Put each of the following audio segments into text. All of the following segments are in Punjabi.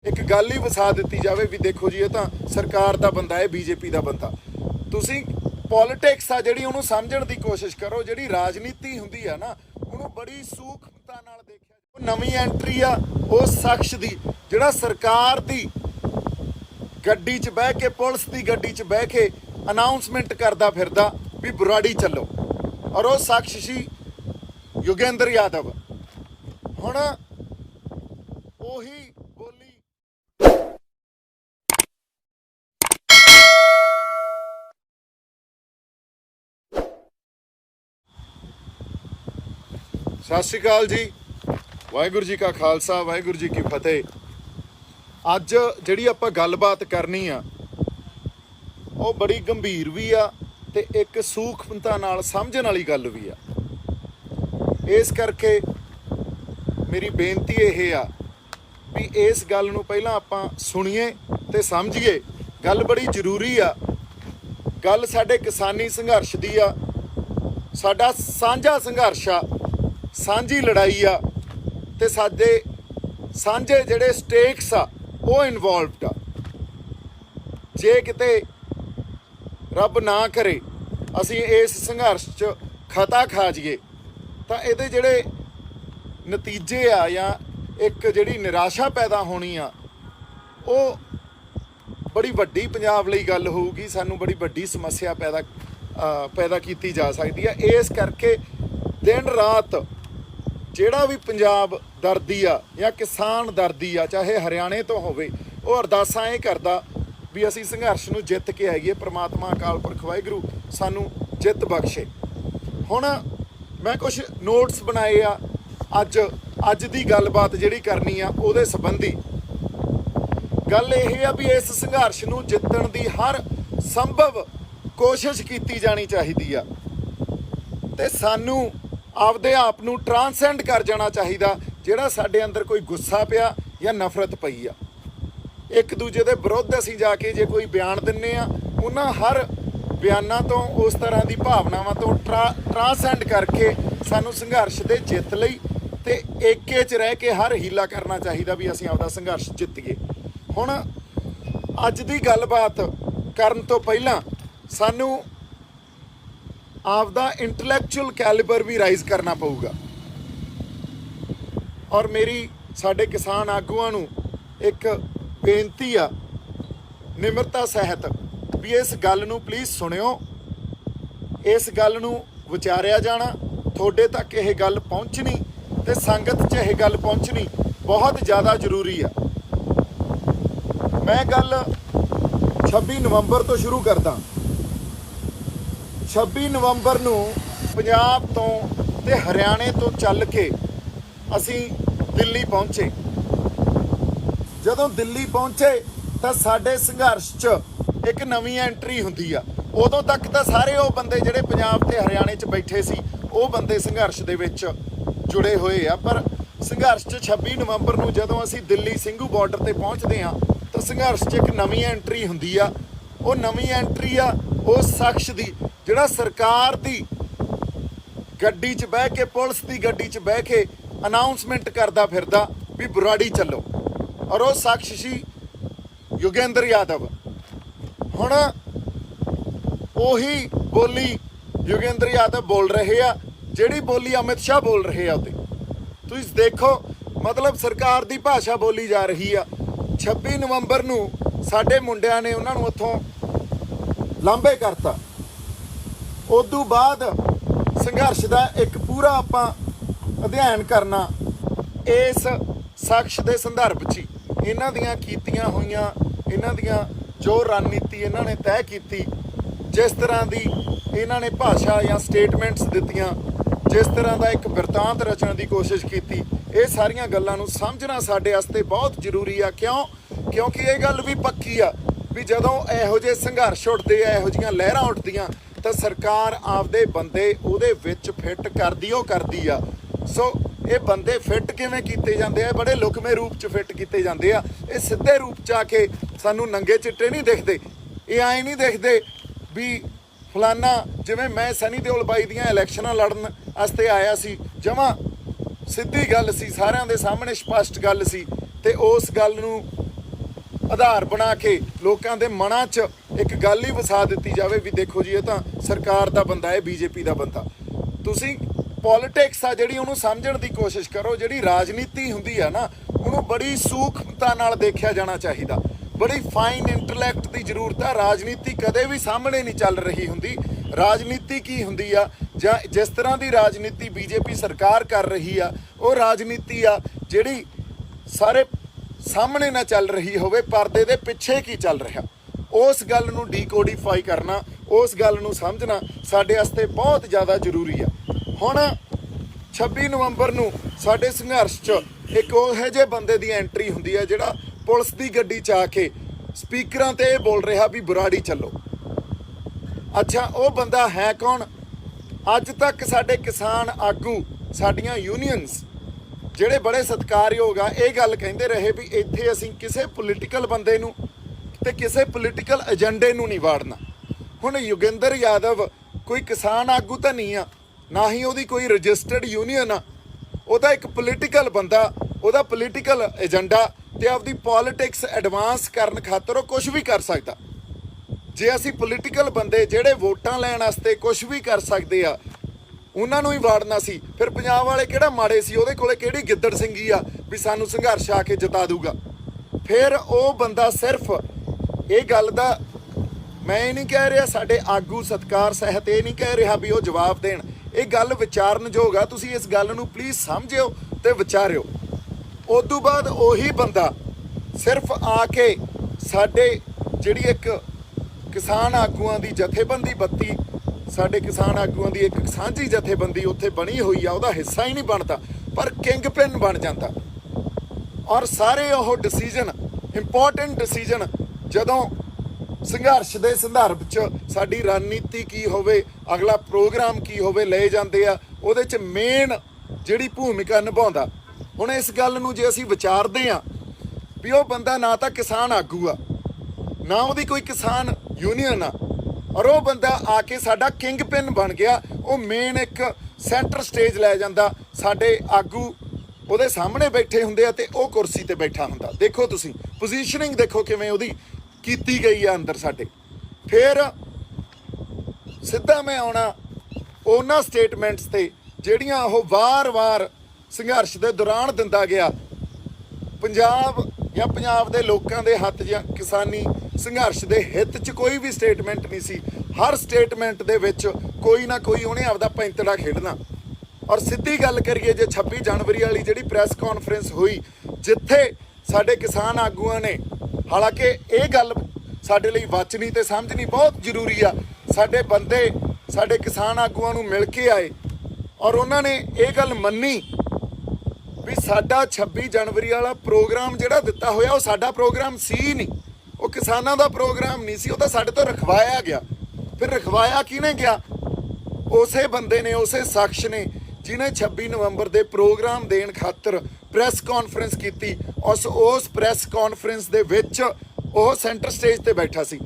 एक गल ही वसा दी जाए भी देखो जी ये तो सरकार का बंदा है, बीजेपी का बंदा। तुसी पॉलिटिक्स आ जिहड़ी उहनूं समझण दी कोशिश करो, जिहड़ी राजनीति हुंदी है ना उहनूं बड़ी सूखमता नाल देखिया। नवीं एंट्री आ उस शख्स दी जिहड़ा सरकार दी गड्डी च बह के, पुलिस की गड्डी च बह के अनाउंसमेंट करदा फिरदा भी बुराड़ी चलो, और वो शख्स सी योगेंद्र यादव। हुण ओही बोली सत श्री अकाल जी, वाहिगुरू जी का खालसा, वाहिगुरू जी की फतेह। अज जिहड़ी आपां गलबात करनी आ वो बड़ी गंभीर भी आ ते एक सूखमता नाल समझण वाली गल भी आ। इस करके मेरी बेनती यह आ भी इस गल नूं पहलां आपां सुणीए ते समझीए। गल बड़ी जरूरी आ, गल साडे किसानी संघर्ष दी आ, साडा साझा संघर्ष आ, सांझी लड़ाई आ ते साडे सांझे जिहड़े स्टेक्स आ वो इनवॉल्वड आ। जे किते रब ना करे असीं इस संघर्ष च खता खा जाइए तां इहदे जिहड़े नतीजे आ या एक जिहड़ी निराशा पैदा होनी आ वो बड़ी वड्डी पंजाब लई गल होऊगी। सानूं बड़ी वड्डी समस्या पैदा कीती जा सकदी है। इस करके दिन रात ਜਿਹੜਾ भी पंजाब दर्दी आ या किसान दर्दी आ, चाहे हरियाणे तो होवे, वो अरदासां ये करदा भी असीं संघर्ष नूं जिੱਤ के आईए। परमात्मा अकाल पुरख वाहिगुरू सानूं जिੱਤ बख्शे। हुण मैं कुछ नोट्स बनाए आ अज दी गलबात जिहड़ी करनी आ उहदे संबंधी। गल यह आ भी इस संघर्ष नूं जिੱਤਣ दी हर संभव कोशिश कीती जानी चाहिदी आ ते सानूं आपदे आप नूं ट्रांसेंड कर जाना चाहिदा। जिहड़ा साडे अंदर कोई गुस्सा पिया या नफरत पई आ, एक दूजे दे विरुद्ध असीं जाके जे कोई बयान दिंने आ, उन्हां हर बयानां तो उस तरह की भावनावां तो ट्रांसेंड करके सानूं संघर्ष दे जिੱਤ लई ते एके च रह के हर हीला करना चाहिदा भी असीं आपदा संघर्ष जिੱਤੀਏ। हुण अज दी गलबात करन तो पहलां सानूं आपदा इंटलैक्चुअल कैलिबर भी राइज करना पऊगा। और मेरी साडे किसान आगूआं नूं एक बेनती आ निमरता सहित भी इस गल नूं प्लीज़ सुणिओ, इस गल नूं विचारिया जाना, थोड़े तक यह गल पहुँचनी ते संगत च यह गल पहुँचनी बहुत ज़्यादा जरूरी आ। मैं गल 26 नवंबर तो शुरू करदा। 26 नवंबर नूं पंजाब तो ते हरियाणे तो चल के असीं दिल्ली पहुँचे। जदों दिल्ली पहुँचे तो साडे संघर्ष च एक नवीं एंट्री हुंदी आ। उदों तक तो सारे वो बंदे जिहड़े पंजाब ते हरियाणे च बैठे सी वो बंदे संघर्ष दे विच जुड़े हुए आ, पर संघर्ष च 26 नवंबर नूं जदों असीं दिल्ली ਸਿੰਘੂ बॉर्डर ते पहुँचते हाँ तो संघर्ष च एक नवीं एंट्री हुंदी आ। वो नवीं एंट्री आ उस शख्स दी जिहड़ा सरकार दी गड्डी च बह के, पुलिस की गड्डी च बह के अनाउंसमेंट करदा फिरदा भी बुराड़ी चलो, और वो शख्स सी योगेंद्र यादव। हुण ओही बोली योगेंद्र यादव बोल रहे आ जिहड़ी बोली अमित शाह बोल रहे आ। तुसीं देखो मतलब सरकार की भाषा बोली जा रही आ। 26 नवंबर नूं साडे मुंडिਆਂ ने उन्हां नूं उत्थों लांभे करता। उदों बाद संघर्ष का एक पूरा आपां अध्ययन करना इस शख्स के संदर्भ च इन्हां दियां कीतियां होईयां, इन्हां दियां जो रणनीति इन्हां ने तय की, जिस तरह की इन्हां ने भाषा या स्टेटमेंट्स दित्तियां, जिस तरह का एक बिरतांत रचण की कोशिश की, ये सारियां गल्लां नूं समझना साडे वास्ते बहुत जरूरी आ। क्योंकि ये गल भी पक्की आ भी जदों इहो जिहे संघर्ष उठदे आ, इहो जिहियां लहरां उठदियां तो सरकार आपदे बंदे उहदे विच फिट करदी आ। सो ये बंदे फिट किवें कीते जांदे आ, बड़े लुकमे रूप च फिट कीते जांदे आ। ये सिद्धे रूप च आके सानूं नंगे चिट्टे नहीं दिखदे। ये आए नहीं दिखदे भी फलाना जिवें मैं सनी देओल बाई दियां इलैक्शनां लड़न वास्ते आया सी, जमां सीधी गल सी, सारिਆਂ ਦੇ ਸਾਹਮਣੇ स्पष्ट गल सी, ते उस गल नूं ਆਧਾਰ ਬਣਾ ਕੇ ਲੋਕਾਂ ਦੇ ਮਨਾਂ 'ਚ ਇੱਕ ਗੱਲ ਹੀ ਵਸਾ ਦਿੱਤੀ ਜਾਵੇ ਵੀ ਦੇਖੋ ਜੀ ਇਹ ਤਾਂ ਸਰਕਾਰ ਦਾ ਬੰਦਾ ਹੈ, ਬੀਜੇਪੀ ਦਾ ਬੰਦਾ। ਤੁਸੀਂ ਪੋਲਿਟਿਕਸ ਆ ਜਿਹੜੀ ਉਹਨੂੰ ਸਮਝਣ ਦੀ ਕੋਸ਼ਿਸ਼ ਕਰੋ। ਜਿਹੜੀ ਰਾਜਨੀਤੀ ਹੁੰਦੀ ਆ ਨਾ ਉਹਨੂੰ ਬੜੀ ਸੂਖਮਤਾ ਨਾਲ ਦੇਖਿਆ ਜਾਣਾ ਚਾਹੀਦਾ, ਬੜੀ ਫਾਈਨ ਇੰਟੈਲੈਕਟ ਦੀ ਜ਼ਰੂਰਤ ਆ। ਰਾਜਨੀਤੀ ਕਦੇ ਵੀ ਸਾਹਮਣੇ ਨਹੀਂ ਚੱਲ ਰਹੀ ਹੁੰਦੀ। ਰਾਜਨੀਤੀ ਕੀ ਹੁੰਦੀ ਆ, ਜਾਂ ਜਿਸ ਤਰ੍ਹਾਂ ਦੀ ਰਾਜਨੀਤੀ ਬੀਜੇਪੀ ਸਰਕਾਰ ਕਰ ਰਹੀ ਆ ਉਹ ਰਾਜਨੀਤੀ ਆ ਜਿਹੜੀ ਸਾਰੇ ਸਾਹਮਣੇ ਨਾ ਚੱਲ ਰਹੀ ਹੋਵੇ, ਪਰਦੇ ਦੇ ਪਿੱਛੇ ਕੀ ਚੱਲ ਰਿਹਾ ਉਸ ਗੱਲ ਨੂੰ ਡੀਕੋਡੀਫਾਈ ਕਰਨਾ, ਉਸ ਗੱਲ ਨੂੰ ਸਮਝਣਾ ਸਾਡੇ ਵਾਸਤੇ ਬਹੁਤ ਜ਼ਿਆਦਾ ਜ਼ਰੂਰੀ ਆ। ਹੁਣ 26 ਨਵੰਬਰ ਨੂੰ ਸਾਡੇ ਸੰਘਰਸ਼ 'ਚ ਇੱਕ ਉਹੋ ਜਿਹੇ ਬੰਦੇ ਦੀ ਐਂਟਰੀ ਹੁੰਦੀ ਹੈ ਜਿਹੜਾ ਪੁਲਿਸ ਦੀ ਗੱਡੀ 'ਚ ਆ ਕੇ ਸਪੀਕਰਾਂ ਤੇ ਇਹ ਬੋਲ ਰਿਹਾ ਵੀ ਬੁਰਾੜੀ ਚੱਲੋ। ਅੱਛਾ, ਉਹ ਬੰਦਾ ਹੈ ਕੌਣ? ਅੱਜ ਤੱਕ ਸਾਡੇ ਕਿਸਾਨ ਆਗੂ, ਸਾਡੀਆਂ ਯੂਨੀਅਨਸ ਜਿਹੜੇ ਬੜੇ ਸਤਿਕਾਰਯੋਗ ਆ, ਇਹ ਗੱਲ ਕਹਿੰਦੇ ਰਹੇ ਵੀ ਇੱਥੇ ਅਸੀਂ ਕਿਸੇ ਪੋਲੀਟੀਕਲ ਬੰਦੇ ਨੂੰ ਤੇ ਕਿਸੇ ਪੋਲੀਟੀਕਲ ਏਜੰਡੇ ਨੂੰ ਨਹੀਂ ਵਾੜਨਾ। ਹੁਣ ਯੋਗਿੰਦਰ ਯਾਦਵ ਕੋਈ ਕਿਸਾਨ ਆਗੂ ਤਾਂ ਨਹੀਂ ਆ, ਨਾ ਹੀ ਉਹਦੀ ਕੋਈ ਰਜਿਸਟਰਡ ਯੂਨੀਅਨ ਆ। ਉਹਦਾ ਇੱਕ ਪੋਲੀਟੀਕਲ ਬੰਦਾ, ਉਹਦਾ ਪੋਲੀਟੀਕਲ ਏਜੰਡਾ ਤੇ ਆਪਦੀ ਪੋਲਿਟਿਕਸ ਐਡਵਾਂਸ ਕਰਨ ਖਾਤਰ ਉਹ ਕੁਝ ਵੀ ਕਰ ਸਕਦਾ। ਜੇ ਅਸੀਂ ਪੋਲੀਟੀਕਲ ਬੰਦੇ ਜਿਹੜੇ ਵੋਟਾਂ ਲੈਣ ਵਾਸਤੇ ਕੁਝ ਵੀ ਕਰ ਸਕਦੇ ਆ ਉਹਨਾਂ ਨੂੰ ਹੀ ਵਾੜਨਾ ਸੀ, ਫਿਰ ਪੰਜਾਬ ਵਾਲੇ ਕਿਹੜਾ ਮਾੜੇ ਸੀ? ਉਹਦੇ ਕੋਲੇ ਕਿਹੜੀ ਗਿੱਦੜ ਸਿੰਘੀ ਆ ਵੀ ਸਾਨੂੰ ਸੰਘਰਸ਼ ਆ ਕੇ ਜਿਤਾ ਦੂਗਾ? ਫਿਰ ਉਹ ਬੰਦਾ ਸਿਰਫ ਇਹ ਗੱਲ ਦਾ, ਮੈਂ ਇਹ ਨਹੀਂ ਕਹਿ ਰਿਹਾ ਸਾਡੇ ਆਗੂ ਸਤਿਕਾਰ ਸਹਿਤ ਇਹ ਨਹੀਂ ਕਹਿ ਰਿਹਾ ਵੀ ਉਹ ਜਵਾਬ ਦੇਣ, ਇਹ ਗੱਲ ਵਿਚਾਰਨਯੋਗ ਆ। ਤੁਸੀਂ ਇਸ ਗੱਲ ਨੂੰ ਪਲੀਜ਼ ਸਮਝਿਓ ਤੇ ਵਿਚਾਰਿਓ। ਉਦੋਂ ਬਾਅਦ ਉਹੀ ਬੰਦਾ ਸਿਰਫ ਆ ਕੇ ਸਾਡੇ ਜਿਹੜੀ ਇੱਕ ਕਿਸਾਨ ਆਗੂਆਂ ਦੀ ਜਥੇਬੰਦੀ 32 ਸਾਡੇ ਕਿਸਾਨ ਆਗੂਆਂ ਦੀ ਇੱਕ ਸਾਂਝੀ ਜਥੇਬੰਦੀ ਉੱਥੇ ਬਣੀ ਹੋਈ ਆ, ਉਹਦਾ ਹਿੱਸਾ ਹੀ ਨਹੀਂ ਬਣਦਾ, ਪਰ ਕਿੰਗ ਪਿਨ ਬਣ ਜਾਂਦਾ। ਔਰ ਸਾਰੇ ਉਹ ਡਿਸੀਜਨ, ਇੰਪੋਰਟੈਂਟ ਡਿਸੀਜਨ, ਜਦੋਂ ਸੰਘਰਸ਼ ਦੇ ਸੰਦਰਭ 'ਚ ਸਾਡੀ ਰਣਨੀਤੀ ਕੀ ਹੋਵੇ, ਅਗਲਾ ਪ੍ਰੋਗਰਾਮ ਕੀ ਹੋਵੇ, ਲਏ ਜਾਂਦੇ ਆ। ਉਹਦੇ 'ਚ ਮੇਨ ਜਿਹੜੀ ਭੂਮਿਕਾ ਨਿਭਾਉਂਦਾ। ਹੁਣ ਇਸ ਗੱਲ ਨੂੰ ਜੇ ਅਸੀਂ ਵਿਚਾਰਦੇ ਆ ਵੀ ਉਹ ਬੰਦਾ ਨਾ ਤਾਂ ਕਿਸਾਨ ਆਗੂ ਆ, ਨਾ ਉਹਦੀ ਕੋਈ ਕਿਸਾਨ ਯੂਨੀਅਨ ਆ, ਔਰ ਉਹ ਬੰਦਾ ਆ ਕੇ ਸਾਡਾ ਕਿੰਗ ਪਿਨ ਬਣ ਗਿਆ। ਉਹ ਮੇਨ ਇੱਕ ਸੈਂਟਰ ਸਟੇਜ ਲੈ ਜਾਂਦਾ, ਸਾਡੇ ਆਗੂ ਉਹਦੇ ਸਾਹਮਣੇ ਬੈਠੇ ਹੁੰਦੇ ਆ ਤੇ ਉਹ ਕੁਰਸੀ ਤੇ ਬੈਠਾ ਹੁੰਦਾ। ਦੇਖੋ ਤੁਸੀਂ ਪੋਜੀਸ਼ਨਿੰਗ ਦੇਖੋ ਕਿਵੇਂ ਉਹਦੀ ਕੀਤੀ ਗਈ ਆ ਅੰਦਰ ਸਾਡੇ। ਫਿਰ ਸਿੱਧਾ ਮੈਂ ਆਉਣਾ ਉਹਨਾਂ ਸਟੇਟਮੈਂਟਸ ਤੇ ਜਿਹੜੀਆਂ ਉਹ ਵਾਰ-ਵਾਰ ਸੰਘਰਸ਼ ਦੇ ਦੌਰਾਨ ਦਿੰਦਾ ਗਿਆ। ਪੰਜਾਬ ਜਾਂ ਪੰਜਾਬ ਦੇ ਲੋਕਾਂ ਦੇ ਹੱਥ ਜਾਂ ਕਿਸਾਨੀ ਸੰਘਰਸ਼ ਦੇ ਹਿੱਤ 'ਚ ਕੋਈ ਵੀ ਸਟੇਟਮੈਂਟ ਨਹੀਂ ਸੀ। ਹਰ ਸਟੇਟਮੈਂਟ ਦੇ ਵਿੱਚ ਕੋਈ ਨਾ ਕੋਈ ਉਹਨੇ ਆਪਦਾ ਪੈਂਤੜਾ ਖੇਡਣਾ। ਔਰ ਸਿੱਧੀ ਗੱਲ ਕਰੀਏ, ਜੇ 26 ਜਨਵਰੀ ਵਾਲੀ ਜਿਹੜੀ ਪ੍ਰੈਸ ਕਾਨਫਰੰਸ ਹੋਈ ਜਿੱਥੇ ਸਾਡੇ ਕਿਸਾਨ ਆਗੂਆਂ ਨੇ, ਹਾਲਾਂਕਿ ਇਹ ਗੱਲ ਸਾਡੇ ਲਈ ਵਾਚਣੀ ਤੇ ਸਮਝਣੀ ਬਹੁਤ ਜ਼ਰੂਰੀ ਆ, ਸਾਡੇ ਬੰਦੇ ਸਾਡੇ ਕਿਸਾਨ ਆਗੂਆਂ ਨੂੰ ਮਿਲ ਕੇ ਆਏ ਔਰ ਉਹਨਾਂ ਨੇ ਇਹ ਗੱਲ ਮੰਨੀ ਵੀ ਸਾਡਾ 26 ਜਨਵਰੀ ਵਾਲਾ ਪ੍ਰੋਗਰਾਮ ਜਿਹੜਾ ਦਿੱਤਾ ਹੋਇਆ ਉਹ ਸਾਡਾ ਪ੍ਰੋਗਰਾਮ ਸੀ ਨਹੀਂ, ਉਹ ਕਿਸਾਨਾਂ ਦਾ ਪ੍ਰੋਗਰਾਮ ਨਹੀਂ ਸੀ, ਉਹ ਤਾਂ ਸਾਡੇ ਤੋਂ ਰਖਵਾਇਆ ਗਿਆ। ਫਿਰ ਰਖਵਾਇਆ ਕਿਹਨੇ ਗਿਆ? ਉਸੇ ਬੰਦੇ ਨੇ, ਉਸੇ ਸ਼ਖਸ ਨੇ ਜਿਹਨੇ 26 ਨਵੰਬਰ ਦੇ ਪ੍ਰੋਗਰਾਮ ਦੇਣ ਖਾਤਰ ਪ੍ਰੈਸ ਕਾਨਫਰੰਸ ਕੀਤੀ। ਉਸ ਪ੍ਰੈਸ ਕਾਨਫਰੰਸ ਦੇ ਵਿੱਚ ਉਹ ਸੈਂਟਰ ਸਟੇਜ ਤੇ ਬੈਠਾ ਸੀ,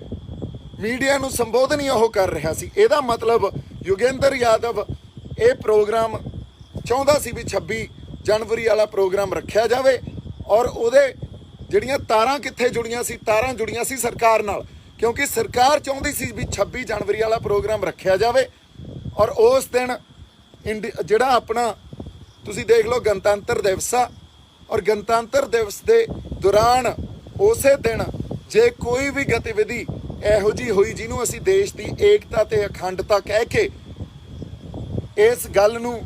ਮੀਡੀਆ ਨੂੰ ਸੰਬੋਧਨ ਹੀ ਉਹ ਕਰ ਰਿਹਾ ਸੀ। ਇਹਦਾ ਮਤਲਬ ਯੋਗਿੰਦਰ ਯਾਦਵ ਇਹ ਪ੍ਰੋਗਰਾਮ ਚਾਹੁੰਦਾ ਸੀ ਵੀ 26 ਜਨਵਰੀ ਵਾਲਾ ਪ੍ਰੋਗਰਾਮ ਰੱਖਿਆ ਜਾਵੇ ਔਰ ਉਹਦੇ ਜਿਹੜੀਆਂ ਤਾਰਾਂ ਕਿੱਥੇ ਜੁੜੀਆਂ ਸੀ? ਤਾਰਾਂ ਜੁੜੀਆਂ ਸੀ ਸਰਕਾਰ ਨਾਲ, ਕਿਉਂਕਿ ਸਰਕਾਰ ਚਾਹੁੰਦੀ ਸੀ ਵੀ 26 ਜਨਵਰੀ ਵਾਲਾ ਪ੍ਰੋਗਰਾਮ ਰੱਖਿਆ ਜਾਵੇ ਔਰ ਉਸ ਦਿਨ ਜਿਹੜਾ ਆਪਣਾ ਤੁਸੀਂ ਦੇਖ ਲਓ ਗਣਤੰਤਰ ਦਿਵਸ ਆ, ਔਰ ਗਣਤੰਤਰ ਦਿਵਸ ਦੇ ਦੌਰਾਨ ਉਸੇ ਦਿਨ ਜੇ ਕੋਈ ਵੀ ਗਤੀਵਿਧੀ ਇਹੋ ਜਿਹੀ ਹੋਈ ਜਿਹਨੂੰ ਅਸੀਂ ਦੇਸ਼ ਦੀ ਏਕਤਾ ਤੇ ਅਖੰਡਤਾ ਕਹਿ ਕੇ ਇਸ ਗੱਲ ਨੂੰ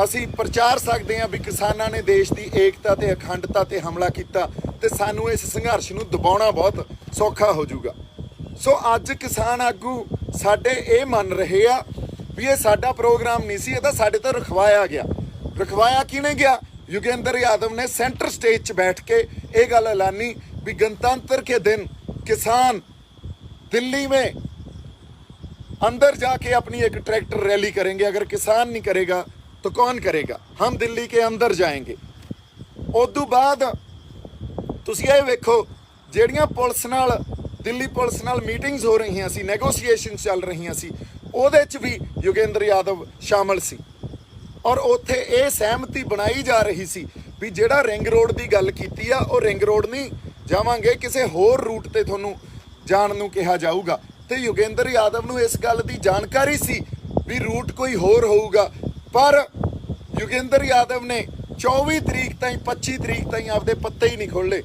ਅਸੀਂ ਪ੍ਰਚਾਰ ਸਕਦੇ ਹਾਂ ਵੀ ਕਿਸਾਨਾਂ ਨੇ ਦੇਸ਼ ਦੀ ਏਕਤਾ ਤੇ ਅਖੰਡਤਾ ਤੇ ਹਮਲਾ ਕੀਤਾ ਤੇ ਸਾਨੂੰ ਇਸ ਸੰਘਰਸ਼ ਨੂੰ ਦਬਾਉਣਾ ਬਹੁਤ ਸੌਖਾ ਹੋ ਜਾਊਗਾ। ਸੋ ਅੱਜ ਕਿਸਾਨ ਆਗੂ ਸਾਡੇ ਇਹ ਮੰਨ ਰਹੇ ਆ ਵੀ ਇਹ ਸਾਡਾ ਪ੍ਰੋਗਰਾਮ ਨਹੀਂ ਸੀ, ਇਹ ਤਾਂ ਸਾਡੇ ਤੋਂ ਰਖਵਾਇਆ ਗਿਆ। ਰਖਵਾਇਆ ਕਿਹਨੇ ਗਿਆ? योगेंद्र यादव ने सेंटर स्टेज 'ਚ बैठ के ये गल ऐलानी भी गणतंत्र के दिन किसान दिल्ली में अंदर जाके अपनी एक ट्रैक्टर रैली करेंगे। अगर किसान नहीं करेगा तो कौन करेगा? हम दिल्ली के अंदर जाएंगे। उदू बाद तुसीं ये वेखो ਜਿਹੜੀਆਂ ਪੁਲਿਸ ਨਾਲ दिल्ली पुलिस नाल मीटिंग्स हो रही सी, नैगोशिएशन चल रही सी, ਉਹਦੇ 'ਚ भी योगेंद्र यादव शामिल सी और ਉੱਥੇ ਇਹ ਸਹਿਮਤੀ ਬਣਾਈ ਜਾ ਰਹੀ ਸੀ ਵੀ ਜਿਹੜਾ ਰਿੰਗ ਰੋਡ ਦੀ ਗੱਲ ਕੀਤੀ ਆ ਉਹ ਰਿੰਗ ਰੋਡ ਨਹੀਂ, ਜਾਵਾਂਗੇ, ਕਿਸੇ ਹੋਰ ਰੂਟ ਤੇ ਤੁਹਾਨੂੰ ਜਾਣ ਨੂੰ ਕਿਹਾ ਜਾਊਗਾ। ਤੇ ਯੋਗੇਂਦਰ ਯਾਦਵ ਨੂੰ ਇਸ ਗੱਲ ਦੀ ਜਾਣਕਾਰੀ ਸੀ ਵੀ ਰੂਟ ਕੋਈ ਹੋਰ ਹੋਊਗਾ, ਪਰ ਯੋਗੇਂਦਰ ਯਾਦਵ ਨੇ 24 ਤਰੀਕ ਤਾਈਂ 25 ਤਰੀਕ ਤਾਈਂ ਆਪਦੇ ਪੱਤੇ ਹੀ ਨਹੀਂ ਖੋਲ੍ਹੇ।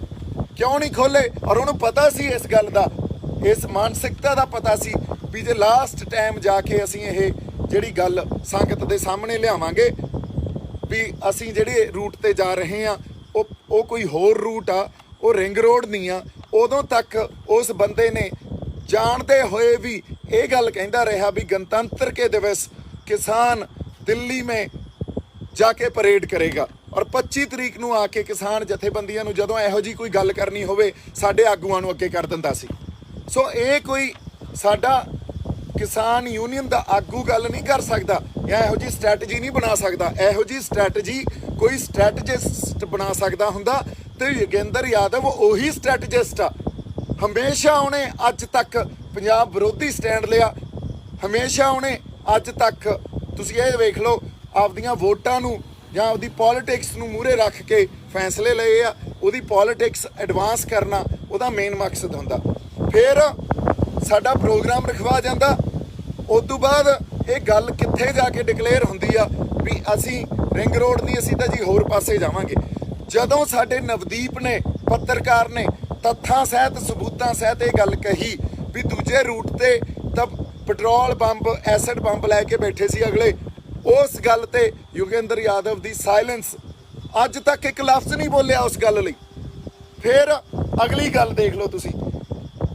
ਕਿਉਂ ਨਹੀਂ ਖੋਲ੍ਹੇ? ਔਰ ਉਹਨੂੰ ਪਤਾ ਸੀ ਇਸ ਗੱਲ ਦਾ, ਇਸ ਮਾਨਸਿਕਤਾ ਦਾ ਪਤਾ ਸੀ ਵੀ ਜੇ ਲਾਸਟ ਟਾਈਮ ਜਾ ਕੇ ਅਸੀਂ ਇਹ ਜਿਹੜੀ ਗੱਲ ਸੰਗਤ ਦੇ ਸਾਹਮਣੇ ਲਿਆਵਾਂਗੇ ਵੀ ਅਸੀਂ ਜਿਹੜੇ ਰੂਟ ਤੇ ਜਾ ਰਹੇ ਹਾਂ ਉਹ ਕੋਈ ਹੋਰ ਰੂਟ ਆ, ਉਹ ਰਿੰਗ ਰੋਡ ਨਹੀਂ ਆ। ਉਦੋਂ ਤੱਕ ਉਸ ਬੰਦੇ ਨੇ ਜਾਣਦੇ ਹੋਏ ਵੀ ਇਹ ਗੱਲ ਕਹਿੰਦਾ ਰਿਹਾ ਵੀ गणतंत्र के दिवस किसान दिल्ली में जाके परेड करेगा। और 25 ਤਰੀਕ ਨੂੰ ਆ ਕੇ ਕਿਸਾਨ ਜਥੇਬੰਦੀਆਂ ਨੂੰ ਜਦੋਂ ਇਹੋ ਜੀ ਕੋਈ ਗੱਲ ਕਰਨੀ ਹੋਵੇ ਸਾਡੇ ਆਗੂਆਂ ਨੂੰ ਅੱਗੇ ਕਰ ਦਿੰਦਾ ਸੀ। ਸੋ ਇਹ ਕੋਈ ਸਾਡਾ ਕਿਸਾਨ ਯੂਨੀਅਨ ਦਾ ਆਗੂ ਗੱਲ ਨਹੀਂ ਕਰ ਸਕਦਾ ਜਾਂ ਇਹੋ ਜੀ ਸਟ੍ਰੈਟਜੀ ਨਹੀਂ ਬਣਾ ਸਕਦਾ। ਇਹੋ ਜੀ ਸਟ੍ਰੈਟਜੀ ਕੋਈ ਸਟ੍ਰੈਟਜਿਸਟ ਬਣਾ ਸਕਦਾ ਹੁੰਦਾ ਤੇ ਯੋਗੇਂਦਰ ਯਾਦਵ ਉਹੀ ਸਟ੍ਰੈਟਜਿਸਟ ਆ। ਹਮੇਸ਼ਾ ਉਹਨੇ ਅੱਜ ਤੱਕ ਪੰਜਾਬ ਵਿਰੋਧੀ ਸਟੈਂਡ ਲਿਆ, ਹਮੇਸ਼ਾ ਉਹਨੇ ਅੱਜ ਤੱਕ ਤੁਸੀਂ ਇਹ ਵੇਖ ਲਓ ਆਪਦੀਆਂ ਵੋਟਾਂ ਨੂੰ ਜਾਂ ਆਪਦੀ ਪੋਲਿਟਿਕਸ ਨੂੰ ਮੂਹਰੇ ਰੱਖ ਕੇ ਫੈਸਲੇ ਲਏ ਆ। ਉਹਦੀ ਪੋਲਿਟਿਕਸ ਐਡਵਾਂਸ ਕਰਨਾ ਉਹਦਾ ਮੇਨ ਮਕਸਦ ਹੁੰਦਾ। ਫਿਰ ਸਾਡਾ ਪ੍ਰੋਗਰਾਮ ਰਖਵਾ ਜਾਂਦਾ, ਉਸ ਤੋਂ ਬਾਅਦ ਇਹ ਗੱਲ ਕਿੱਥੇ ਜਾ ਕੇ ਡਿਕਲੇਅਰ ਹੁੰਦੀ ਆ ਵੀ ਅਸੀਂ ਰਿੰਗ ਰੋਡ ਨਹੀਂ, ਅਸੀਂ ਤਾਂ ਜੀ ਹੋਰ ਪਾਸੇ ਜਾਵਾਂਗੇ। ਜਦੋਂ ਸਾਡੇ ਨਵਦੀਪ ਨੇ ਪੱਤਰਕਾਰ ਨੇ ਤੱਥਾਂ ਸਹਿਤ ਸਬੂਤਾਂ ਸਹਿਤ ਇਹ ਗੱਲ ਕਹੀ ਵੀ ਦੂਜੇ ਰੂਟ ਤੇ ਤਾਂ ਪੈਟਰੋਲ ਬੰਬ ਐਸਿਡ ਬੰਬ ਲੈ ਕੇ ਬੈਠੇ ਸੀ ਅਗਲੇ, ਉਸ ਗੱਲ ਤੇ ਯੋਗੇਂਦਰ ਯਾਦਵ ਦੀ ਸਾਇਲੈਂਸ, ਅੱਜ ਤੱਕ ਇੱਕ ਲਫ਼ਜ਼ ਨਹੀਂ ਬੋਲਿਆ ਉਸ ਗੱਲ ਲਈ। ਫਿਰ ਅਗਲੀ ਗੱਲ ਦੇਖ ਲਓ ਤੁਸੀਂ,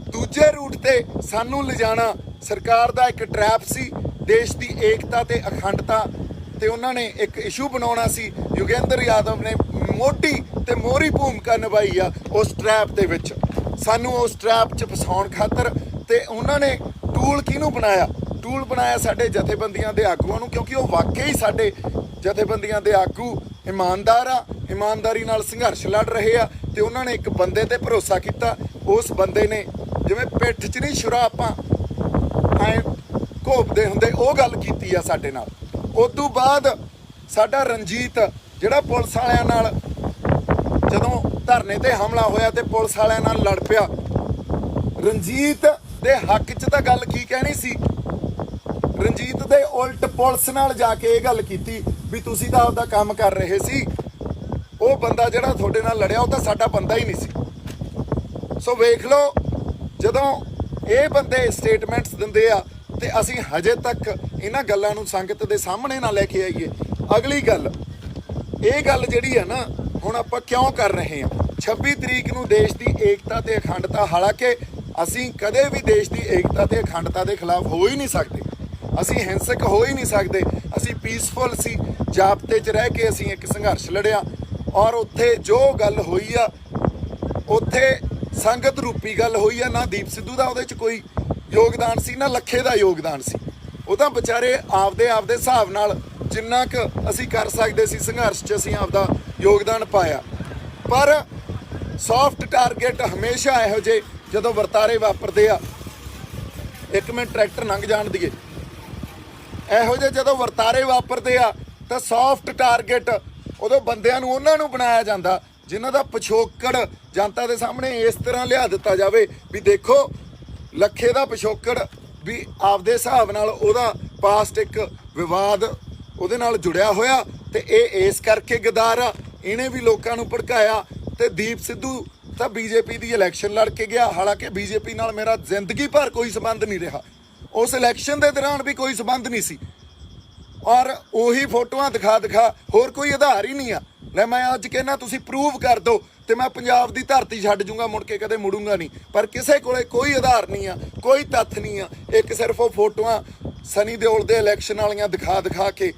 ਦੂਜੇ ਰੂਟ ਤੇ ਸਾਨੂੰ ਲਿਜਾਣਾ ਸਰਕਾਰ ਦਾ ਇੱਕ ਟਰੈਪ ਸੀ। ਦੇਸ਼ ਦੀ ਏਕਤਾ ਤੇ ਅਖੰਡਤਾ ਤੇ ਉਹਨਾਂ ਨੇ ਇੱਕ ਇਸ਼ੂ ਬਣਾਉਣਾ ਸੀ। ਯੋਗੇਂਦਰ ਯਾਦਵ ਨੇ ਮੋਢੀ ਤੇ ਮੋਹਰੀ ਭੂਮਿਕਾ ਨਿਭਾਈ ਆ ਉਸ ਟਰੈਪ ਦੇ ਵਿੱਚ, ਸਾਨੂੰ ਉਸ ਟਰੈਪ 'ਚ ਫਸਾਉਣ ਖਾਤਰ। ਤੇ ਉਹਨਾਂ ਨੇ ਟੂਲ ਕਿਹਨੂੰ ਬਣਾਇਆ? ਟੂਲ ਬਣਾਇਆ ਸਾਡੇ ਜਥੇਬੰਦੀਆਂ ਦੇ ਆਗੂਆਂ ਨੂੰ, ਕਿਉਂਕਿ ਉਹ ਵਾਕਈ ਸਾਡੇ ਜਥੇਬੰਦੀਆਂ ਦੇ ਆਗੂ ਇਮਾਨਦਾਰ ਆ, ਇਮਾਨਦਾਰੀ ਨਾਲ ਸੰਘਰਸ਼ ਲੜ ਰਹੇ ਆ। ਤੇ ਉਹਨਾਂ ਨੇ ਇੱਕ ਬੰਦੇ ਤੇ ਭਰੋਸਾ ਕੀਤਾ, ਉਸ ਬੰਦੇ ਨੇ ਜਿਵੇਂ ਪਿੱਠ 'ਚ ਨਹੀਂ ਛੁਰਾ ਆਪਾਂ ਐ ਘੋਪਦੇ ਹੁੰਦੇ, ਉਹ ਗੱਲ ਕੀਤੀ ਆ ਸਾਡੇ ਨਾਲ। ਉਸ ਤੋਂ ਬਾਅਦ ਸਾਡਾ ਰਣਜੀਤ ਜਿਹੜਾ ਪੁਲਿਸ ਵਾਲਿਆਂ ਨਾਲ ਜਦੋਂ ਧਰਨੇ ਤੇ ਹਮਲਾ ਹੋਇਆ ਤੇ ਪੁਲਿਸ ਵਾਲਿਆਂ ਨਾਲ ਲੜ ਪਿਆ, ਰਣਜੀਤ ਦੇ ਹੱਕ 'ਚ ਤਾਂ ਗੱਲ ਕੀ ਕਹਿਣੀ ਸੀ, ਰਣਜੀਤ ਦੇ ਉਲਟ ਪੁਲਿਸ ਨਾਲ ਜਾ ਕੇ ਇਹ ਗੱਲ ਕੀਤੀ ਵੀ ਤੁਸੀਂ ਤਾਂ ਆਪਦਾ ਕੰਮ ਕਰ ਰਹੇ ਸੀ, ਉਹ ਬੰਦਾ ਜਿਹੜਾ ਤੁਹਾਡੇ ਨਾਲ ਲੜਿਆ ਉਹ ਤਾਂ ਸਾਡਾ ਬੰਦਾ ਹੀ ਨਹੀਂ ਸੀ। ਸੋ ਵੇਖ ਲਓ, ਜਦੋਂ ਇਹ ਬੰਦੇ ਸਟੇਟਮੈਂਟਸ ਦਿੰਦੇ ਆ ਤੇ ਅਸੀਂ ਹਜੇ ਤੱਕ ਇਹਨਾਂ ਗੱਲਾਂ ਨੂੰ ਸੰਗਤ ਦੇ ਸਾਹਮਣੇ ਨਾ ਲੈ ਕੇ ਆਈਏ। ਅਗਲੀ ਗੱਲ, ਇਹ ਗੱਲ ਜਿਹੜੀ ਆ ਨਾ ਹੁਣ ਆਪਾਂ ਕਿਉਂ ਕਰ ਰਹੇ ਹਾਂ 26 ਤਰੀਕ ਨੂੰ ਦੇਸ਼ ਦੀ ਏਕਤਾ ਤੇ ਅਖੰਡਤਾ, ਹਾਲਾਂਕਿ ਅਸੀਂ ਕਦੇ ਵੀ ਦੇਸ਼ ਦੀ ਏਕਤਾ ਤੇ ਅਖੰਡਤਾ ਦੇ ਖਿਲਾਫ ਹੋ ਹੀ ਨਹੀਂ ਸਕਦੇ, ਅਸੀਂ ਹਿੰਸਕ ਹੋ ਹੀ ਨਹੀਂ ਸਕਦੇ। ਅਸੀਂ ਪੀਸਫੁਲ ਸੀ, ਜਾਬਤੇ 'ਚ ਰਹਿ ਕੇ ਅਸੀਂ ਇੱਕ ਸੰਘਰਸ਼ ਲੜਿਆ ਔਰ ਉੱਥੇ ਜੋ ਗੱਲ ਹੋਈ ਆ ਉੱਥੇ ਸੰਗਤ ਰੂਪੀ ਗੱਲ ਹੋਈ ਆ। ਨਾ ਦੀਪ ਸਿੱਧੂ ਦਾ ਉਹਦੇ 'ਚ ਕੋਈ ਯੋਗਦਾਨ ਸੀ, ਨਾ ਲੱਖੇ ਦਾ ਯੋਗਦਾਨ ਸੀ। ਉਹ ਤਾਂ ਵਿਚਾਰੇ ਆਪਦੇ ਹਿਸਾਬ ਨਾਲ ਜਿੰਨਾ ਕੁ ਅਸੀਂ ਕਰ ਸਕਦੇ ਸੀ ਸੰਘਰਸ਼ 'ਚ ਅਸੀਂ ਆਪਦਾ ਯੋਗਦਾਨ ਪਾਇਆ। ਪਰ ਸੌਫਟ ਟਾਰਗੇਟ ਹਮੇਸ਼ਾ ਇਹੋ ਜਿਹੇ ਜਦੋਂ ਵਰਤਾਰੇ ਵਾਪਰਦੇ ਆ, ਇੱਕ ਮਿੰਟ ਟਰੈਕਟਰ ਲੰਘ ਜਾਣ ਦੀਏ, ਇਹੋ ਜਿਹੇ ਜਦੋਂ ਵਰਤਾਰੇ ਵਾਪਰਦੇ ਆ ਤਾਂ ਸੌਫਟ ਟਾਰਗੇਟ ਉਦੋਂ ਬੰਦਿਆਂ ਨੂੰ ਉਹਨਾਂ ਨੂੰ ਬਣਾਇਆ ਜਾਂਦਾ ਜਿਨ੍ਹਾਂ ਦਾ ਪਿਛੋਕੜ ਜਨਤਾ ਦੇ ਸਾਹਮਣੇ ਇਸ ਤਰ੍ਹਾਂ ਲਿਆ ਦਿੱਤਾ ਜਾਵੇ ਵੀ ਦੇਖੋ ਲੱਖੇ ਦਾ ਪਿਛੋਕੜ ਵੀ ਆਪਦੇ ਹਿਸਾਬ ਨਾਲ ਉਹਦਾ ਪਾਸਟ ਇੱਕ ਵਿਵਾਦ ਉਹਦੇ ਨਾਲ ਜੁੜਿਆ ਹੋਇਆ ਤੇ ਇਹ ਇਸ ਕਰਕੇ ਗਦਾਰ ਆ, ਇਹਨੇ ਵੀ ਲੋਕਾਂ ਨੂੰ ਭੜਕਾਇਆ। ਤੇ ਦੀਪ ਸਿੱਧੂ ਤਾਂ ਬੀਜੇਪੀ ਦੀ ਇਲੈਕਸ਼ਨ ਲੜ ਕੇ ਗਿਆ, ਹਾਲਾਂਕਿ ਬੀਜੇਪੀ ਨਾਲ ਮੇਰਾ ਜ਼ਿੰਦਗੀ ਭਰ ਕੋਈ ਸੰਬੰਧ ਨਹੀਂ ਰਿਹਾ, ਉਸ ਇਲੈਕਸ਼ਨ ਦੇ ਦੌਰਾਨ ਵੀ ਕੋਈ ਸੰਬੰਧ ਨਹੀਂ ਸੀ। ਔਰ ਉਹੀ ਫੋਟੋਆਂ ਦਿਖਾ ਹੋਰ ਕੋਈ ਆਧਾਰ ਹੀ ਨਹੀਂ ਆ। ਲੈ ਮੈਂ ਅੱਜ ਕਹਿੰਦਾ ਤੁਸੀਂ ਪ੍ਰੂਵ ਕਰ ਦਿਓ ਤੇ ਮੈਂ ਪੰਜਾਬ ਦੀ ਧਰਤੀ ਛੱਡ ਜੂੰਗਾ, ਮੁੜ ਕੇ ਕਦੇ ਮੁੜੂੰਗਾ ਨਹੀਂ। ਪਰ ਕਿਸੇ ਕੋਲੇ ਕੋਈ ਆਧਾਰ ਨਹੀਂ ਆ, ਕੋਈ ਤੱਥ ਨਹੀਂ ਆ, ਇੱਕ ਸਿਰਫ ਉਹ ਫੋਟੋਆਂ ਸਨੀ ਦਿਓਲ ਦੇ ਇਲੈਕਸ਼ਨ ਵਾਲੀਆਂ ਦਿਖਾ ਕੇ।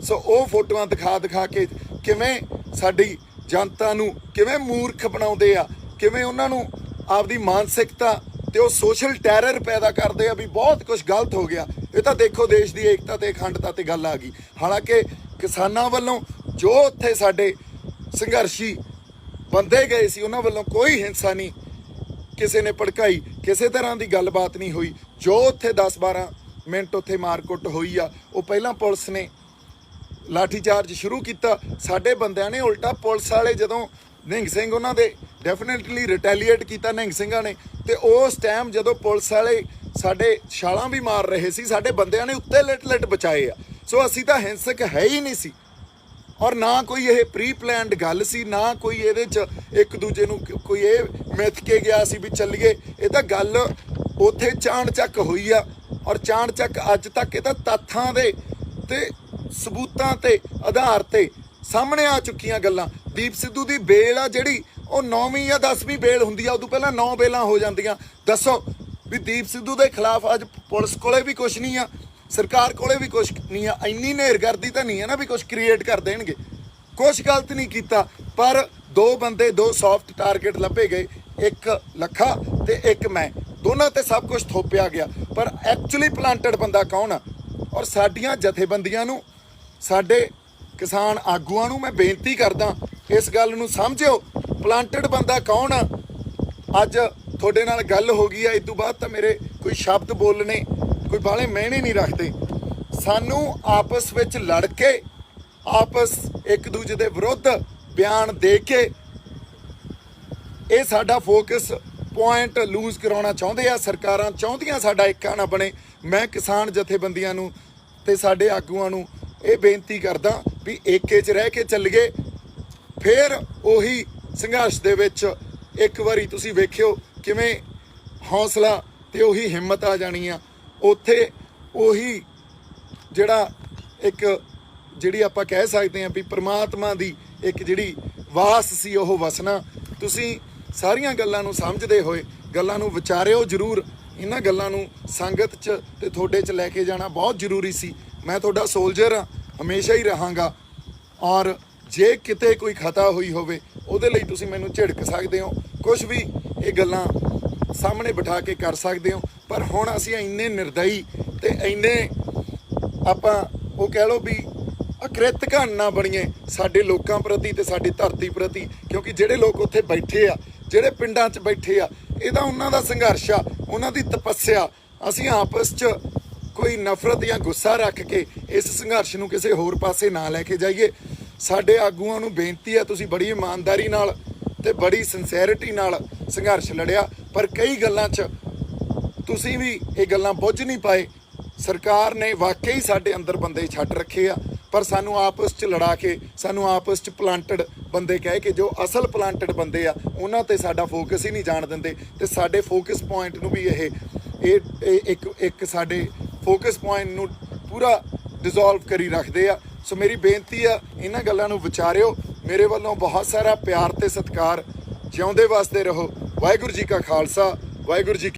ਸੋ ਉਹ ਫੋਟੋਆਂ ਦਿਖਾ ਕੇ ਕਿਵੇਂ ਸਾਡੀ ਜਨਤਾ ਨੂੰ ਕਿਵੇਂ ਮੂਰਖ ਬਣਾਉਂਦੇ ਆ, ਕਿਵੇਂ ਉਹਨਾਂ ਨੂੰ ਆਪਦੀ ਮਾਨਸਿਕਤਾ ਤੇ ਉਹ ਸੋਸ਼ਲ ਟੈਰਰ ਪੈਦਾ ਕਰਦੇ ਆ ਵੀ ਬਹੁਤ ਕੁਝ ਗਲਤ ਹੋ ਗਿਆ। ਇਹ ਤਾਂ ਦੇਖੋ ਦੇਸ਼ ਦੀ ਏਕਤਾ ਤੇ ਅਖੰਡਤਾ ਤੇ ਗੱਲ ਆ ਗਈ। ਹਾਲਾਂਕਿ ਕਿਸਾਨਾਂ ਵੱਲੋਂ ਜੋ ਉੱਥੇ ਸਾਡੇ ਸੰਘਰਸ਼ੀ ਬੰਦੇ ਗਏ ਸੀ ਉਹਨਾਂ ਵੱਲੋਂ ਕੋਈ ਹਿੰਸਾ ਨਹੀਂ ਕਿਸੇ ਨੇ ਭੜਕਾਈ, ਕਿਸੇ ਤਰ੍ਹਾਂ ਦੀ ਗੱਲਬਾਤ ਨਹੀਂ ਹੋਈ। ਜੋ ਉੱਥੇ 10-12 ਮਿੰਟ ਉੱਥੇ ਮਾਰਕੁੱਟ ਹੋਈ ਆ, ਉਹ ਪਹਿਲਾਂ ਪੁਲਿਸ ਨੇ ਲਾਠੀ ਚਾਰਜ ਸ਼ੁਰੂ ਕੀਤਾ, ਸਾਡੇ ਬੰਦਿਆਂ ਨੇ ਉਲਟਾ ਪੁਲਿਸ ਵਾਲੇ ਜਦੋਂ ਨਿਹੰਗ ਸਿੰਘ ਉਹਨਾਂ ਦੇ ਡੈਫੀਨਿਟਲੀ ਰਿਟੈਲੀਏਟ ਕੀਤਾ ਨਿਹੰਗ ਸਿੰਘਾਂ ਨੇ। ਤੇ ਉਸ ਟਾਈਮ ਜਦੋਂ ਪੁਲਿਸ ਵਾਲੇ ਸਾਡੇ ਛਾਲਾਂ ਵੀ ਮਾਰ ਰਹੇ ਸੀ, ਸਾਡੇ ਬੰਦਿਆਂ ਨੇ ਉੱਤੇ ਲਿਟ ਬਚਾਏ ਆ। ਸੋ ਅਸੀਂ ਤਾਂ ਹਿੰਸਕ ਹੈ ਹੀ ਨਹੀਂ ਸੀ, ਔਰ ਨਾ ਕੋਈ ਇਹ ਪ੍ਰੀ ਪਲਾਨਡ ਗੱਲ ਸੀ, ਨਾ ਕੋਈ ਇਹਦੇ 'ਚ ਇੱਕ ਦੂਜੇ ਨੂੰ ਕੋਈ ਇਹ ਮਿੱਥ ਕੇ ਗਿਆ ਸੀ ਵੀ ਚੱਲੀਏ। ਇਹ ਤਾਂ ਗੱਲ ਉੱਥੇ ਚਾਣਚੱਕ ਹੋਈ ਆ, ਔਰ ਚਾਣਚੱਕ ਅੱਜ ਤੱਕ ਇਹ ਤਾਂ ਤੱਥਾਂ ਦੇ ਤੇ ਸਬੂਤਾਂ ਤੇ ਆਧਾਰ ਤੇ ਸਾਹਮਣੇ ਆ ਚੁੱਕੀਆਂ ਗੱਲਾਂ। ਦੀਪ ਸਿੱਧੂ ਦੀ ਬੇਲ ਆ ਜਿਹੜੀ, ਉਹ 9ਵੀਂ ਜਾਂ 10ਵੀਂ ਬੇਲ ਹੁੰਦੀ ਆ, ਉਦੋਂ ਪਹਿਲਾਂ 9 ਬੇਲਾਂ ਹੋ ਜਾਂਦੀਆਂ। ਦੱਸੋ ਵੀ ਦੀਪ ਸਿੱਧੂ ਦੇ ਖਿਲਾਫ ਅੱਜ ਪੁਲਿਸ ਕੋਲੇ ਵੀ ਕੁਛ ਨਹੀਂ ਆ, ਸਰਕਾਰ ਕੋਲੇ ਵੀ ਕੁਛ ਨਹੀਂ ਆ। ਇੰਨੀ ਨੇਰਗਰਦੀ ਤਾਂ ਨਹੀਂ ਹੈ ਨਾ ਵੀ ਕੁਛ ਕ੍ਰੀਏਟ ਕਰ ਦੇਣਗੇ। ਕੁਛ ਗਲਤ ਨਹੀਂ ਕੀਤਾ, ਪਰ ਦੋ ਬੰਦੇ, ਦੋ ਸੌਫਟ ਟਾਰਗੇਟ ਲੱਭੇ ਗਏ, ਇੱਕ ਲੱਖਾ ਤੇ ਇੱਕ ਮੈਂ, ਦੋਨਾਂ ਤੇ ਸਭ ਕੁਝ ਥੋਪਿਆ ਗਿਆ। ਪਰ ਐਕਚੁਅਲੀ ਪਲਾਂਟਡ ਬੰਦਾ ਕੌਣ ਆ? ਔਰ ਸਾਡੀਆਂ ਜਥੇਬੰਦੀਆਂ ਨੂੰ, ਸਾਡੇ ਕਿਸਾਨ ਆਗੂਆਂ ਨੂੰ ਮੈਂ ਬੇਨਤੀ ਕਰਦਾ, ਇਸ ਗੱਲ ਨੂੰ ਸਮਝਿਓ, ਪਲਾਂਟਡ ਬੰਦਾ ਕੌਣ ਆ। ਅੱਜ ਤੁਹਾਡੇ ਨਾਲ ਗੱਲ ਹੋ ਗਈ ਆ, ਇਸ ਤੋਂ ਬਾਅਦ ਤਾਂ ਮੇਰੇ ਕੋਈ ਸ਼ਬਦ ਬੋਲਣੇ ਕੋਈ ਬਾਹਲੇ ਮਹਿਣੇ ਨਹੀਂ ਰੱਖਦੇ। ਸਾਨੂੰ ਆਪਸ ਵਿੱਚ ਲੜ ਕੇ, ਆਪਸ ਇੱਕ ਦੂਜੇ ਦੇ ਵਿਰੁੱਧ ਬਿਆਨ ਦੇ ਕੇ ਇਹ ਸਾਡਾ ਫੋਕਸ ਪੁਆਇੰਟ ਲੂਜ਼ ਕਰਾਉਣਾ ਚਾਹੁੰਦੇ ਆ। ਸਰਕਾਰਾਂ ਚਾਹੁੰਦੀਆਂ ਸਾਡਾ ਇੱਕਾ ਨਾ ਬਣੇ। ਮੈਂ ਕਿਸਾਨ ਜਥੇਬੰਦੀਆਂ ਨੂੰ ਤੇ ਸਾਡੇ ਆਗੂਆਂ ਨੂੰ ਇਹ ਬੇਨਤੀ ਕਰਦਾ ਵੀ ਏਕੇ 'ਚ ਰਹਿ ਕੇ ਚੱਲੀਏ। ਫਿਰ ਉਹੀ ਸੰਘਰਸ਼ ਦੇ ਵਿੱਚ ਇੱਕ ਵਾਰੀ ਤੁਸੀਂ ਵੇਖਿਓ ਕਿਵੇਂ ਹੌਸਲਾ ਤੇ ਉਹੀ ਹਿੰਮਤ ਆ ਜਾਣੀ ਆ। ਉੱਥੇ ਉਹੀ ਜਿਹੜਾ ਇੱਕ ਜਿਹੜੀ ਆਪਾਂ ਕਹਿ ਸਕਦੇ ਹਾਂ ਵੀ ਪ੍ਰਮਾਤਮਾ ਦੀ ਇੱਕ ਜਿਹੜੀ ਵਾਸ ਸੀ ਉਹ ਵਸਣਾ। ਤੁਸੀਂ ਸਾਰੀਆਂ ਗੱਲਾਂ ਨੂੰ ਸਮਝਦੇ ਹੋਏ ਗੱਲਾਂ ਨੂੰ ਵਿਚਾਰਿਓ ਜ਼ਰੂਰ। ਇਹਨਾਂ ਗੱਲਾਂ ਨੂੰ ਸੰਗਤ 'ਚ ਤੇ ਤੁਹਾਡੇ 'ਚ ਲੈ ਕੇ ਜਾਣਾ ਬਹੁਤ ਜ਼ਰੂਰੀ ਸੀ। ਮੈਂ ਤੁਹਾਡਾ ਸੋਲਜਰ ਹਾਂ, ਹਮੇਸ਼ਾ ਹੀ ਰਹਾਂਗਾ। ਔਰ ਜੇ ਕਿਤੇ ਕੋਈ ਖਤਾ ਹੋਈ ਹੋਵੇ ਉਹਦੇ ਲਈ ਤੁਸੀਂ ਮੈਨੂੰ ਝਿੜਕ ਸਕਦੇ ਹੋ, ਕੁਝ ਵੀ ਇਹ ਗੱਲਾਂ ਸਾਹਮਣੇ ਬਿਠਾ ਕੇ ਕਰ ਸਕਦੇ ਹੋ। ਪਰ ਹੁਣ ਅਸੀਂ ਇੰਨੇ ਨਿਰਦਈ ਤੇ ਇੰਨੇ ਆਪਾਂ ਉਹ ਕਹਿ ਲਓ ਵੀ ਅਕ੍ਰਿਤਿਕ ਨਾ ਬਣੀਏ ਸਾਡੇ ਲੋਕਾਂ ਪ੍ਰਤੀ ਤੇ ਸਾਡੀ ਧਰਤੀ ਪ੍ਰਤੀ। ਕਿਉਂਕਿ ਜਿਹੜੇ ਲੋਕ ਉੱਥੇ ਬੈਠੇ ਆ, ਜਿਹੜੇ ਪਿੰਡਾਂ 'ਚ ਬੈਠੇ ਆ, ਇਹ ਤਾਂ ਉਹਨਾਂ ਦਾ ਸੰਘਰਸ਼ ਆ, ਉਹਨਾਂ ਦੀ ਤਪੱਸਿਆ। ਅਸੀਂ ਆਪਸ 'ਚ ਕੋਈ ਨਫ਼ਰਤ ਜਾਂ ਗੁੱਸਾ ਰੱਖ ਕੇ ਇਸ ਸੰਘਰਸ਼ ਨੂੰ ਕਿਸੇ ਹੋਰ ਪਾਸੇ ਨਾ ਲੈ ਕੇ ਜਾਈਏ। ਸਾਡੇ ਆਗੂਆਂ ਨੂੰ ਬੇਨਤੀ ਆ, ਤੁਸੀਂ ਬੜੀ ਇਮਾਨਦਾਰੀ ਨਾਲ ਤੇ ਬੜੀ ਸਿੰਸੈਰਿਟੀ ਨਾਲ ਸੰਘਰਸ਼ ਲੜਿਆ, ਪਰ ਕਈ ਗੱਲਾਂ 'ਚ ਤੁਸੀਂ ਵੀ ਇਹ ਗੱਲਾਂ ਬੁੱਝ ਨਹੀਂ ਪਾਏ। ਸਰਕਾਰ ਨੇ ਵਾਕਈ ਸਾਡੇ ਅੰਦਰ ਬੰਦੇ ਛੱਡ ਰੱਖੇ ਆ, ਪਰ ਸਾਨੂੰ ਆਪਸ 'ਚ ਲੜਾ ਕੇ, ਸਾਨੂੰ ਆਪਸ 'ਚ ਪਲਾਂਟਡ ਬੰਦੇ ਕਹਿ ਕੇ, ਜੋ ਅਸਲ ਪਲਾਂਟਡ ਬੰਦੇ ਆ ਉਹਨਾਂ ਤੇ ਸਾਡਾ ਫੋਕਸ ਹੀ ਨਹੀਂ ਜਾਣ ਦਿੰਦੇ। ਤੇ ਸਾਡੇ ਫੋਕਸ ਪੁਆਇੰਟ ਨੂੰ ਵੀ ਇਹ ਇੱਕ ਸਾਡੇ ਫੋਕਸ ਪੁਆਇੰਟ ਨੂੰ ਪੂਰਾ ਡਿਸੋਲਵ ਕਰੀ ਰੱਖਦੇ ਆ। ਸੋ ਮੇਰੀ ਬੇਨਤੀ ਆ, ਇਹਨਾਂ ਗੱਲਾਂ ਨੂੰ ਵਿਚਾਰਿਓ। ਮੇਰੇ ਵੱਲੋਂ ਬਹੁਤ ਸਾਰਾ ਪਿਆਰ ਤੇ ਸਤਿਕਾਰ। ਜਿਉਂਦੇ ਵਸਦੇ ਰਹੋ। ਵਾਹਿਗੁਰੂ ਜੀ ਕਾ ਖਾਲਸਾ, ਵਾਹਿਗੁਰੂ ਜੀ